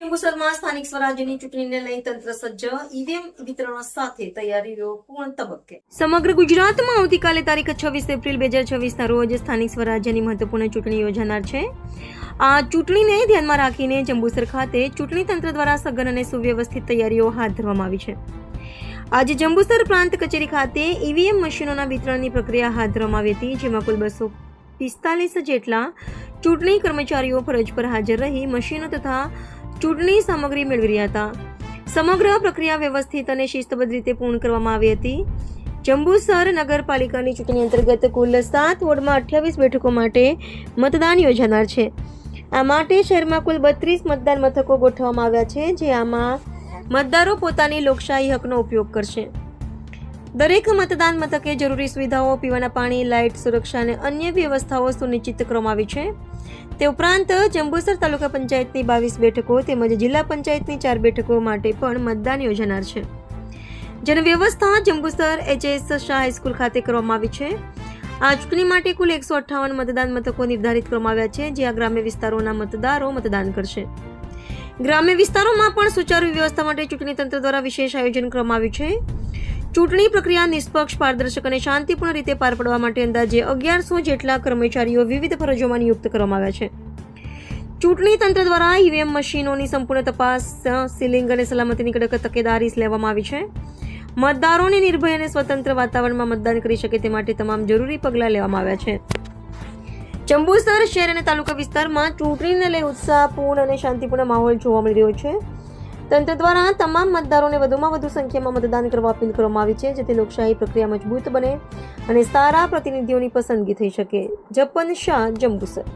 જંબુસરમાં સ્થાનિક સ્વરાજ્યની ચૂંટણીને લઈ તંત્ર સજ્જ, ઈવીએમ વિતરણ સાથે તૈયારીઓ પૂર્ણ તબક્કે. સમગ્ર ગુજરાતમાં આવતીકાલે તારીખ 26 એપ્રિલ 2026ના રોજ સ્થાનિક સ્વરાજ્યની મહત્વપૂર્ણ ચૂંટણી યોજાનાર છે. આ ચૂંટણીને ધ્યાનમાં રાખીને જંબુસર ખાતે ચૂંટણી તંત્ર દ્વારા સઘન અને સુવ્યવસ્થિત તૈયારીઓ હાથ ધરવામાં આવી છે. આજે જંબુસર પ્રાંત કચેરી ખાતે ઈવીએમ મશીનોના વિતરણની પ્રક્રિયા હાથ ધરવામાં આવી હતી, જેમાં કુલ 245 જેટલા ચૂંટણી કર્મચારીઓ ફરજ પર હાજર રહી મશીનો તથા ચૂંટણી સામગ્રી મેળવી રહ્યા હતા. સમગ્ર પ્રક્રિયા વ્યવસ્થિત અને શિસ્તબદ્ધ રીતે પૂર્ણ કરવામાં આવી હતી. જંબુસર નગરપાલિકાની ચૂંટણી અંતર્ગત કુલ 7 વોર્ડમાં 28 બેઠકો માટે મતદાન યોજાનાર છે. આ માટે શહેરમાં કુલ 32 મતદાન મથકો ગોઠવવામાં આવ્યા છે, જે આમાં મતદારો પોતાની લોકશાહી હકનો ઉપયોગ કરશે. દરેક મતદાન મથકે જરૂરી સુવિધાઓ, પીવાના પાણી, લાઇટ, સુરક્ષા અને અન્ય વ્યવસ્થાઓ સુનિશ્ચિત કરવામાં આવી છે. તે ઉપરાંત જંબુસર તાલુકા પંચાયતની 22 બેઠકો તેમજ જિલ્લા પંચાયતની 4 બેઠકો માટે પણ મતદાન યોજાનાર છે, જેની વ્યવસ્થા જંબુસર HS શાહ હાઈસ્કૂલ ખાતે કરવામાં આવી છે. આ ચૂંટણી માટે કુલ 158 મતદાન મથકો નિર્ધારિત કરવામાં આવ્યા છે, જ્યાં ગ્રામ્ય વિસ્તારોના મતદારો મતદાન કરશે. ગ્રામ્ય વિસ્તારોમાં પણ સુચારુ વ્યવસ્થા માટે ચૂંટણી તંત્ર દ્વારા વિશેષ આયોજન કરવામાં આવ્યું છે. ચૂંટણી પ્રક્રિયા નિષ્પક્ષ, પારદર્શક અને શાંતિપૂર્ણ રીતે પાર પાડવા માટે અંદાજે 1100 જેટલા કર્મચારીઓ વિવિધ ફરજોમાં નિયુક્ત કરવામાં આવ્યા છે. ચૂંટણી તંત્ર દ્વારા ઈવીએમ મશીનોની સંપૂર્ણ તપાસ, સીલિંગ અને સલામતીની કડક તકેદારી લેવામાં આવી છે. મતદારોને નિર્ભય અને સ્વતંત્ર વાતાવરણમાં મતદાન કરી શકે તે માટે તમામ જરૂરી પગલાં લેવામાં આવ્યા છે. જંબુસર શહેર અને તાલુકા વિસ્તારમાં ચૂંટણીને લઈ ઉત્સાહપૂર્ણ અને શાંતિપૂર્ણ માહોલ જોવા મળી રહ્યો છે. તંત્ર દ્વારા તમામ મતદારોને વધુમાં વધુ સંખ્યામાં મતદાન કરવા અપીલ કરવામાં આવી છે, જેથી લોકશાહી પ્રક્રિયા મજબૂત બને અને સારા પ્રતિનિધિઓની પસંદગી થઈ શકે. જપન શાહ, જંબુસર.